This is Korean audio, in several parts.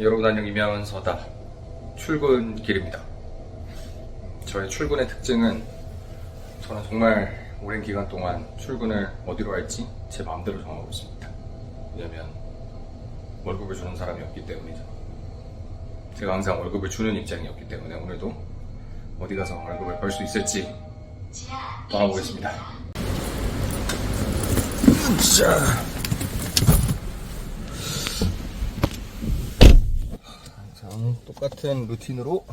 여러분 안녕, 이면서다. 출근길입니다. 저의 출근의 특징은 저는 정말 오랜 기간 동안 출근을 어디로 할지 제 마음대로 정하고 있습니다. 왜냐면 월급을 주는 사람이 없기 때문이죠. 제가 항상 월급을 주는 입장이었기 때문에 오늘도 어디 가서 월급을 벌 수 있을지 떠나보겠습니다. 똑같은 루틴으로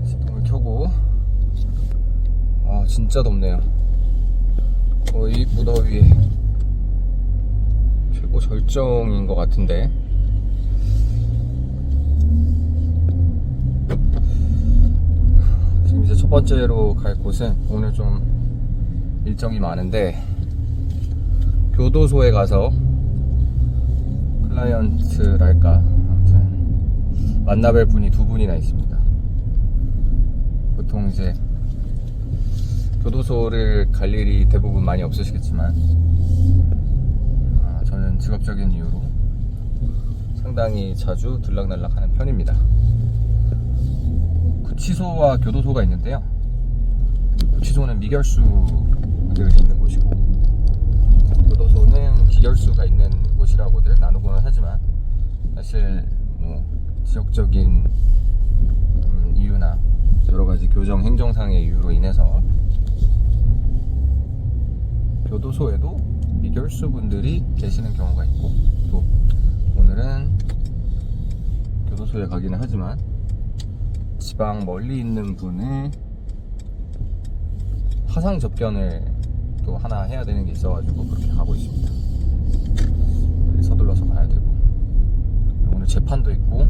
시동을 켜고, 진짜 덥네요. 거의 무더위에 최고 절정인 것 같은데, 지금 이제 첫 번째로 갈 곳은 오늘 좀 일정이 많은데 교도소에 가서 클라이언트랄까, 아무튼 만나뵐 분이 두 분이나 있습니다. 보통 이제 교도소를 갈 일이 대부분 많이 없으시겠지만, 저는 직업적인 이유로 상당히 자주 들락날락하는 편입니다. 구치소와 교도소가 있는데요, 구치소는 미결수들이 있는 곳이고 교도소는 기결수가 있는 곳이라고들 나누고는 하지만, 사실 지역적인 이유나 여러가지 교정 행정상의 이유로 인해서 교도소에도 미결수 분들이 계시는 경우가 있고, 또 오늘은 교도소에 가기는 하지만 지방 멀리 있는 분의 화상 접견을 또 하나 해야 되는 게 있어가지고 그렇게 가고 있습니다. 서둘러서 가야 되고, 오늘 재판도 있고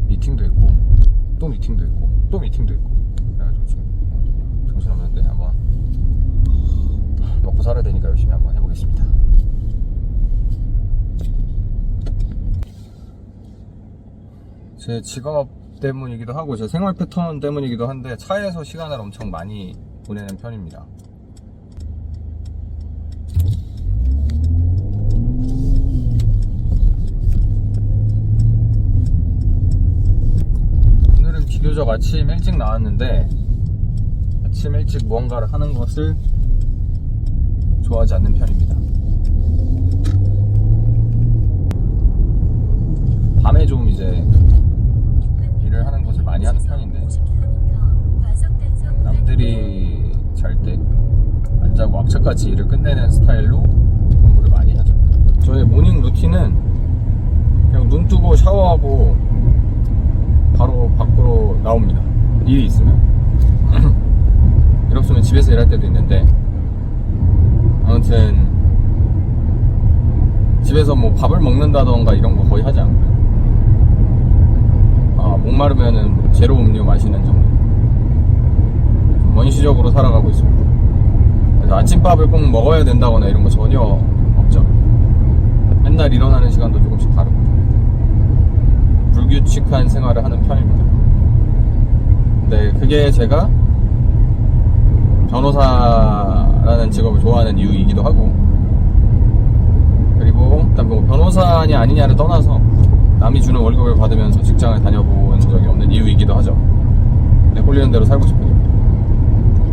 미팅도 있고 또 미팅도 있고 또 미팅도 있고, 그래가지고 지금 정신없는데 한번 먹고 살아야 되니까 열심히 한번 해보겠습니다. 제 직업 때문이기도 하고 제 생활 패턴 때문이기도 한데 차에서 시간을 엄청 많이 보내는 편입니다. 오늘은 비교적 아침 일찍 나왔는데, 아침 일찍 무언가를 하는 것을 좋아하지 않는 편입니다. 밤에 좀 이제 일을 하는 것을 많이 하는 편인데, 남들이 잘 때 안 자고 악착같이 일을 끝내는 스타일로 공부를 많이 하죠. 저의 모닝 루틴은 그냥 눈 뜨고 샤워하고 바로 밖으로 나옵니다. 일이 있으면. 일 없으면 집에서 일할 때도 있는데, 아무튼 집에서 뭐 밥을 먹는다던가 이런 거 거의 하지 않고요. 목마르면은 제로 음료 마시는 정도. 원시적으로 살아가고 있습니다. 그래서 아침밥을 꼭 먹어야 된다거나 이런 거 전혀 없죠. 맨날 일어나는 시간도 조금씩 다르고 불규칙한 생활을 하는 편입니다. 근데 그게 제가 변호사라는 직업을 좋아하는 이유이기도 하고, 그리고 일단 뭐 변호사냐 아니냐를 떠나서 남이 주는 월급을 받으면서 직장을 다녀본 적이 없는 이유이기도 하죠. 내 꼴리는 대로 살고 싶으니까.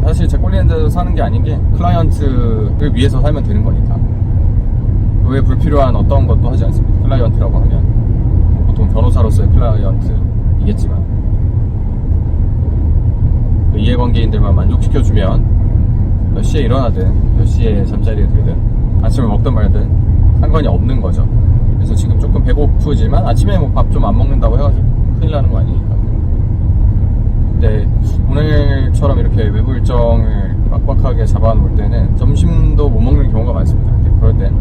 사실 제 꼴리는 대로 사는 게 아닌 게 클라이언트를 위해서 살면 되는 거니까 그 외에 불필요한 어떤 것도 하지 않습니다. 클라이언트라고 하면 보통 변호사로서의 클라이언트이겠지만, 그 이해관계인들만 만족시켜주면 몇 시에 일어나든 몇 시에 잠자리에 들든 아침을 먹든 말든 상관이 없는 거죠. 그래서 지금 조금 배고프지만 아침에 뭐 밥 좀 안 먹는다고 해가지고 큰일 나는 거 아니니까. 근데 오늘처럼 이렇게 외부 일정을 빡빡하게 잡아놓을 때는 점심도 못 먹는 경우가 많습니다. 근데 그럴 땐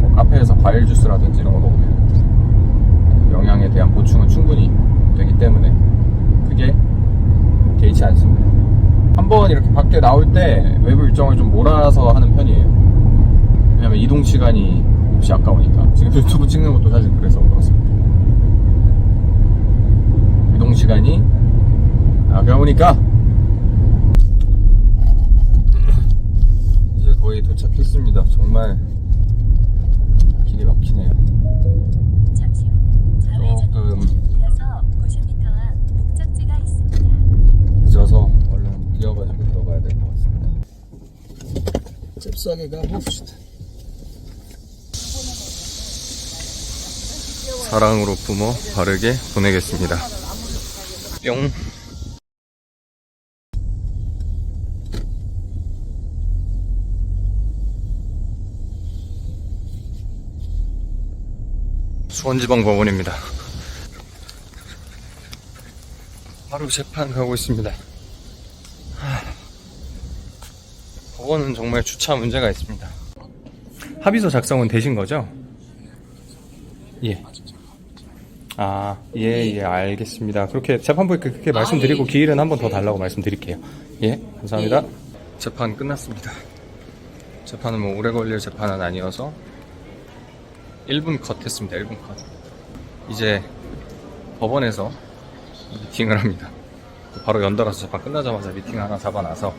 뭐 카페에서 과일 주스라든지 이런 거 먹으면 영양에 대한 보충은 충분히 되기 때문에 그게 개의치 않습니다. 한번 이렇게 밖에 나올 때 외부 일정을 좀 몰아서 하는 편이에요. 왜냐면 이동 시간이 몹시 아까우니까. 지금 유튜브 찍는 것도 사실 그래서 그렇습니다. 이동 시간이 아까우니까. 이제 거의 도착했습니다. 정말 길이 싸게 가봅시다. 사랑으로 부모 바르게 보내겠습니다. 뿅. 수원지방법원입니다. 바로 재판 가고 있습니다. 법원은 정말 주차 문제가 있습니다. 합의서 작성은 되신 거죠? 예. 아, 예, 알겠습니다. 그렇게 재판부에 그렇게 말씀드리고 기일은 한 번 더 달라고 말씀드릴게요. 예, 감사합니다. 재판 끝났습니다. 재판은 뭐 오래 걸릴 재판은 아니어서 1분 컷 했습니다. 1분 컷. 이제 법원에서 미팅을 합니다. 바로 연달아서 재판 끝나자마자 미팅 하나 잡아놔서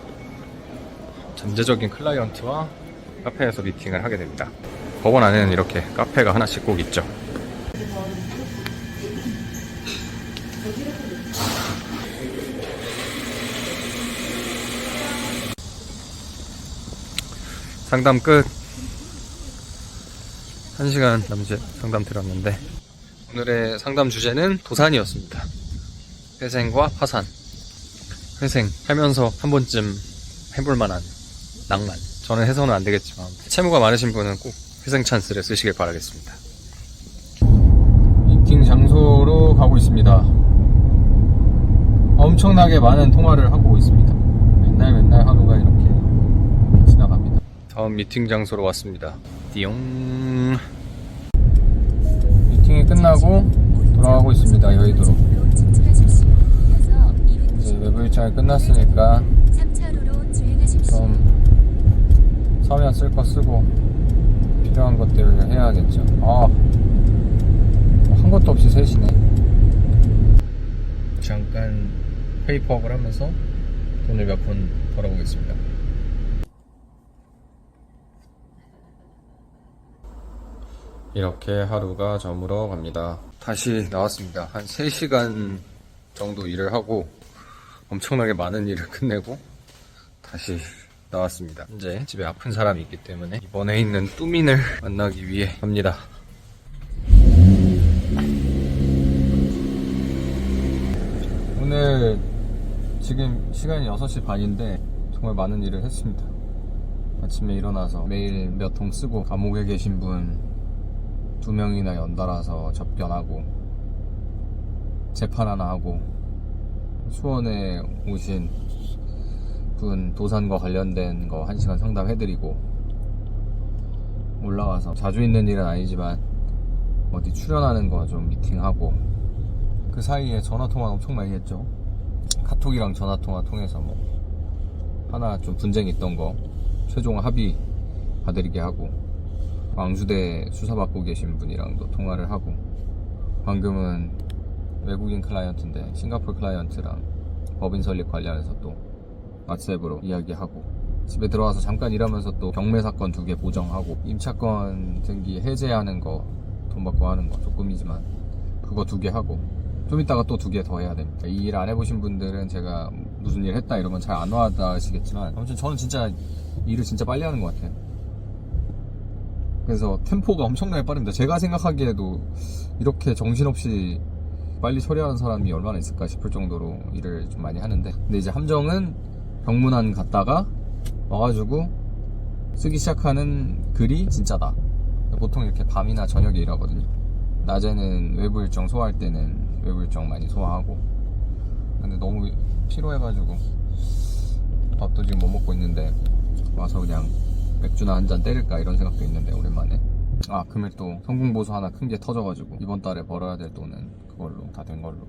잠재적인 클라이언트와 카페에서 미팅을 하게 됩니다. 법원 안에는 이렇게 카페가 하나씩 꼭 있죠. 상담 끝. 1시간 남짓 상담 들었는데 오늘의 상담 주제는 도산이었습니다. 회생과 파산. 회생 하면서 한 번쯤 해볼만한 낭만. 저는 해서는 안 되겠지만 채무가 많으신 분은 꼭 회생 찬스를 쓰시길 바라겠습니다. 미팅 장소로 가고 있습니다. 엄청나게 많은 통화를 하고 있습니다. 맨날 하루가 이렇게 지나갑니다. 다음 미팅 장소로 왔습니다. 띠용. 미팅이 끝나고 돌아가고 있습니다. 여의도로. 이제 외부 일정이 끝났으니까 좀 서면 쓸 거 쓰고 필요한 것들을 해야겠죠. 한 것도 없이 셋이네. 잠깐 페이퍼업을 하면서 돈을 몇 푼 벌어보겠습니다. 이렇게 하루가 저물어 갑니다. 다시 나왔습니다. 한 3시간 정도 일을 하고 엄청나게 많은 일을 끝내고 다시 나왔습니다. 이제 집에 아픈 사람이 있기 때문에 이번에 있는 뚜민을 만나기 위해 갑니다. 오늘 지금 시간이 6시 반인데 정말 많은 일을 했습니다. 아침에 일어나서 메일 몇 통 쓰고 감옥에 계신 분 2명이나 연달아서 접견하고 재판 하나 하고 수원에 오신 분 도산과 관련된 거 1시간 상담해드리고 올라와서 자주 있는 일은 아니지만 어디 출연하는 거 좀 미팅하고 그 사이에 전화통화 엄청 많이 했죠. 카톡이랑 전화통화 통해서 뭐 하나 좀 분쟁 있던 거 최종 합의 봐드리게 하고 왕수대 수사받고 계신 분이랑도 통화를 하고 방금은 외국인 클라이언트인데 싱가포르 클라이언트랑 법인 설립 관련해서 또 왓츠앱으로 이야기하고 집에 들어와서 잠깐 일하면서 또 경매 사건 2개 보정하고 임차권 등기 해제하는 거 돈 받고 하는 거 조금이지만 그거 2개 하고 좀 이따가 또 2개 더 해야 됩니다. 이 일 안 해보신 분들은 제가 무슨 일 했다 이러면 잘 안 와닿으시겠지만 아무튼 저는 진짜 일을 진짜 빨리 하는 것 같아요. 그래서 템포가 엄청나게 빠릅니다. 제가 생각하기에도 이렇게 정신없이 빨리 처리하는 사람이 얼마나 있을까 싶을 정도로 일을 좀 많이 하는데 근데 이제 함정은 병문안 갔다가 와가지고 쓰기 시작하는 글이 진짜다. 보통 이렇게 밤이나 저녁에 일하거든요. 낮에는 외부 일정 소화할 때는 외부 일정 많이 소화하고 근데 너무 피로해가지고 밥도 지금 못 먹고 있는데 와서 그냥 맥주나 한잔 때릴까 이런 생각도 있는데 오랜만에 금일 또 성공보수 하나 큰 게 터져가지고 이번 달에 벌어야 될 돈은 그걸로 다 된 걸로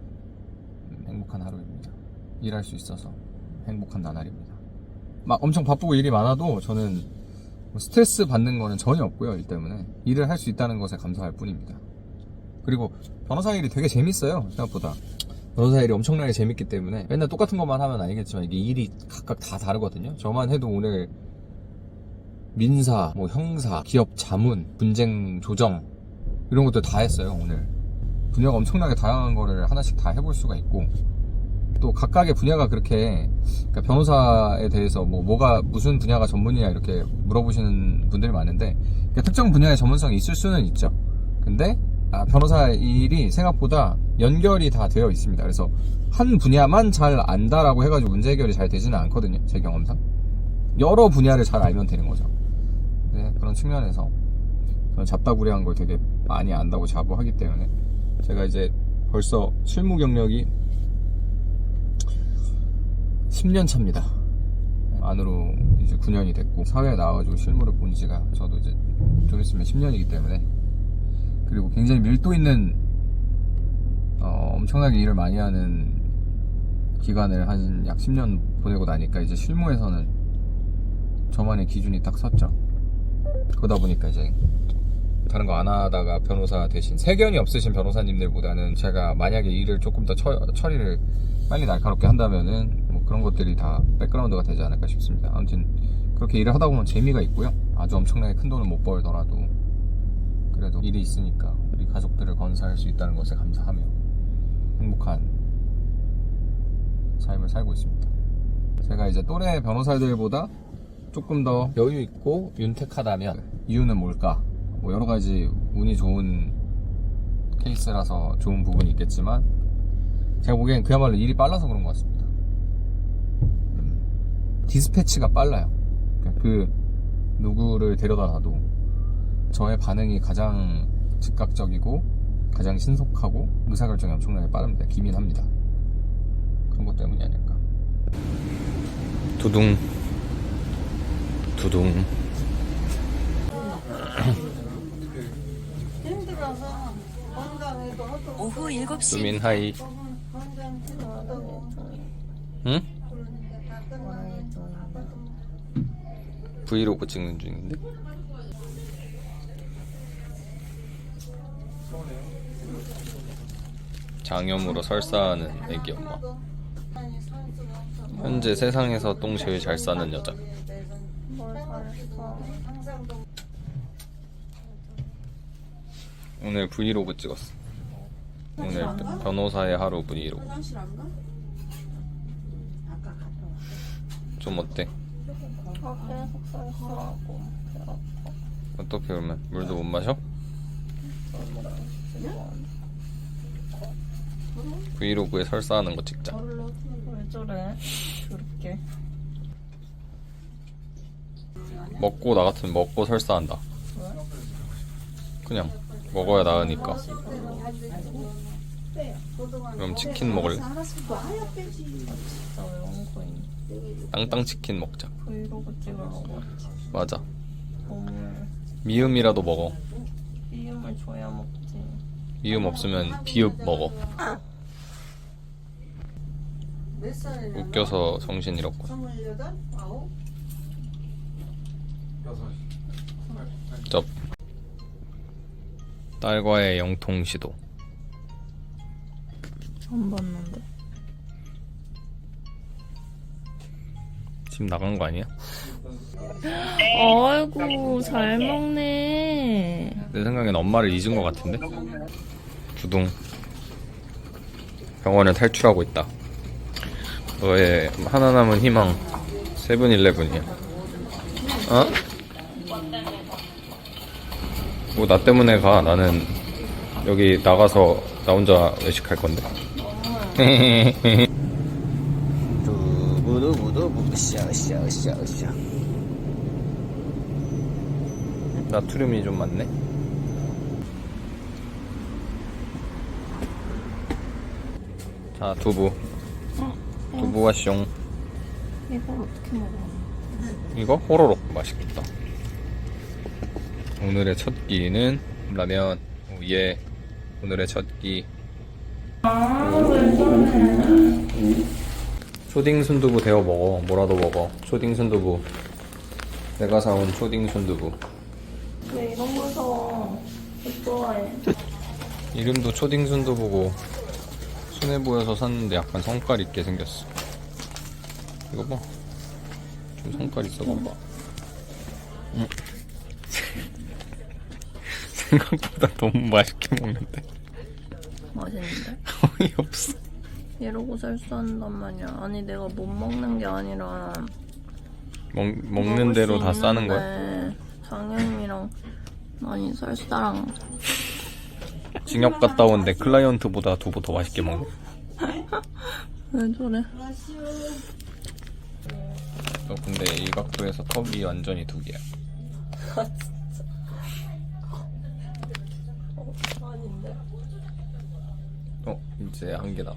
행복한 하루입니다. 일할 수 있어서 행복한 나날입니다. 막 엄청 바쁘고 일이 많아도 저는 스트레스 받는 거는 전혀 없고요. 일 때문에 일을 할 수 있다는 것에 감사할 뿐입니다. 그리고 변호사 일이 되게 재밌어요. 생각보다 변호사 일이 엄청나게 재밌기 때문에 맨날 똑같은 것만 하면 아니겠지만 이게 일이 각각 다 다르거든요. 저만 해도 오늘 민사, 뭐 형사, 기업 자문, 분쟁 조정 이런 것들 다 했어요. 오늘 분야가 엄청나게 다양한 거를 하나씩 다 해볼 수가 있고 또 각각의 분야가 그렇게, 그러니까 변호사에 대해서 뭐가 무슨 분야가 전문이냐 이렇게 물어보시는 분들이 많은데, 그러니까 특정 분야의 전문성이 있을 수는 있죠. 근데 변호사 일이 생각보다 연결이 다 되어 있습니다. 그래서 한 분야만 잘 안다라고 해가지고 문제 해결이 잘 되지는 않거든요. 제 경험상 여러 분야를 잘 알면 되는 거죠. 네, 그런 측면에서 저는 잡다구리한 걸 되게 많이 안다고 자부하기 때문에, 제가 이제 벌써 실무 경력이 10년 차입니다. 안으로 이제 9년이 됐고, 사회에 나와가지고 실무를 본 지가 저도 이제 좀 있으면 10년이기 때문에, 그리고 굉장히 밀도 있는 엄청나게 일을 많이 하는 기간을 한 약 10년 보내고 나니까 이제 실무에서는 저만의 기준이 딱 섰죠. 그러다 보니까 이제 다른 거 안 하다가 변호사 대신 세견이 없으신 변호사님들보다는, 제가 만약에 일을 조금 더 처리를 빨리 날카롭게 한다면은 뭐 그런 것들이 다 백그라운드가 되지 않을까 싶습니다. 아무튼 그렇게 일을 하다 보면 재미가 있고요. 아주 엄청나게 큰 돈을 못 벌더라도 그래도 일이 있으니까 우리 가족들을 건사할 수 있다는 것에 감사하며 행복한 삶을 살고 있습니다. 제가 이제 또래 변호사들보다 조금 더 여유 있고 윤택하다면 이유는 뭘까? 뭐 여러 가지 운이 좋은 케이스라서 좋은 부분이 있겠지만, 제가 보기엔 그야말로 일이 빨라서 그런 것 같습니다. 디스패치가 빨라요. 그 누구를 데려다 놔도 저의 반응이 가장 즉각적이고 가장 신속하고 의사결정이 엄청나게 빠릅니다. 기민합니다. 그런 것 때문이 아닐까. 두둥 두둥. 힘들어서 건강에도 하도 오후 7시 수민 하이. 건강해도 하도 응? 그러니까 다 끝나고 브이로그 찍는 중인데. 장염으로 설사하는 애기 엄마. 현재 세상에서 똥 제일 잘 싸는 여자. 오늘 브이로그 찍었어. 오늘 변호사의 하루 브이로그. 좀 어때? 어떻게 그러면 물도 못 마셔? 브이로그에 설사하는 거 찍자. 왜 저래? 그렇게 먹고 나 같으면 먹고 설사한다. 그냥 먹어야 나으니까. 그럼 치킨 먹을래? 진짜 왜 원코인 땅땅 치킨 먹자. 브이로그 찍으려고 맞아. 너무 미음이라도 먹어. 비음을 줘야 먹지. 미음 없으면 비읍 먹어. 몇 살이냐? 웃겨서 정신 잃었고. 28? 9? 쩝. 딸과의 영통 시도. 안 봤는데. 지금 나간 거 아니야? 아이고 잘 먹네. 내 생각엔 엄마를 잊은 것 같은데? 두둥. 병원을 탈출하고 있다. 너의 하나 남은 희망 세븐일레븐이야. 어? 뭐 나 때문에 가. 나는 여기 나가서 나 혼자 외식할 건데. 두부두부두부 샤샤샤샤. 나트륨이 좀 많네. 자, 두부. 두부와 숑. 이걸 어떻게 먹어? 이거 호로록 맛있겠다. 오늘의 첫 끼는 라면. 오, 예. 오늘의 첫 끼. 초딩 순두부 데워 먹어. 뭐라도 먹어. 초딩 순두부. 내가 사온 초딩 순두부. 왜 이런 거 사? 좋아해. 이름도 초딩 순두부고 순해 보여서 샀는데 약간 성깔 있게 생겼어. 이거 봐. 좀 성깔 있어 봐봐. 생각보다 너무 맛있게 먹는데. 맛있는데? 어이없어. 이러고 설사한단 말이야. 아니 내가 못 먹는 게 아니라 먹는 대로 다 싸는 거야? 네. 장현이랑 아니 설사랑 징역 갔다 온데 클라이언트보다 두부 더 맛있게 먹네. 왜 저래? 근데 이 각도에서 턱이 완전히 두 개야. 아 진짜 아닌데. 이제 한 개다.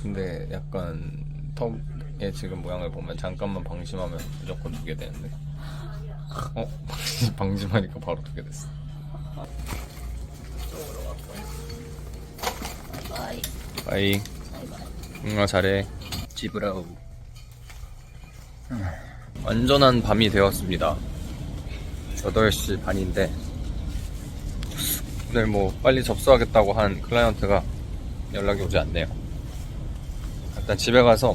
근데 약간 턱의 지금 모양을 보면 잠깐만 방심하면 무조건 두 개 되는데. 방심하니까 바로 두 개 됐어. 바이. 잘해. 지브라우. 완전한 밤이 되었습니다. 8시 반인데 오늘 뭐 빨리 접수하겠다고 한 클라이언트가 연락이 오지 않네요. 일단 집에 가서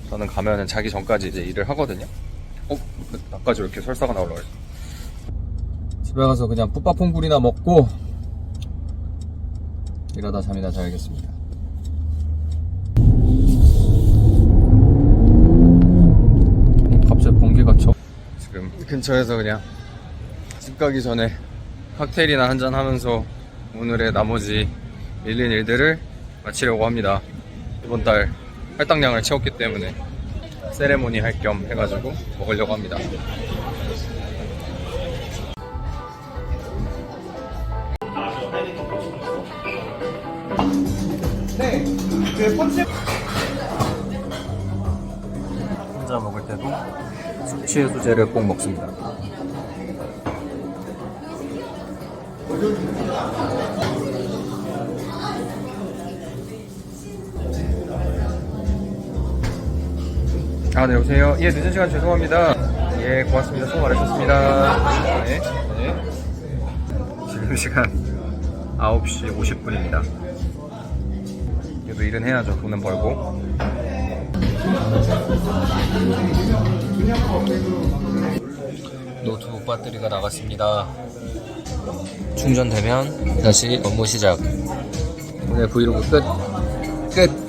저는 가면은 자기 전까지 이제 일을 하거든요. 나까지 왜 이렇게 설사가 나오려고 했어. 집에 가서 그냥 뿌빠퐁불이나 먹고 이러다 잠이나 자야겠습니다. 갑자기 번개가 쳐. 지금 근처에서 그냥 집 가기 전에 칵테일이나 한잔 하면서 오늘의 나머지 밀린 일들을 마치려고 합니다. 이번 달 할당량을 채웠기 때문에 세레모니 할 겸 해가지고 먹으려고 합니다. 네, 혼자 먹을 때도 숙취해소제를 꼭 먹습니다. 네, 여보세요? 예, 늦은 시간 죄송합니다. 예, 고맙습니다. 수고 많으셨습니다. 네. 지금 시간 9시 50분입니다. 그래도 일은 해야죠. 돈은 벌고. 노트북 배터리가 나갔습니다. 충전되면 다시 업무 시작. 오늘 브이로그 끝.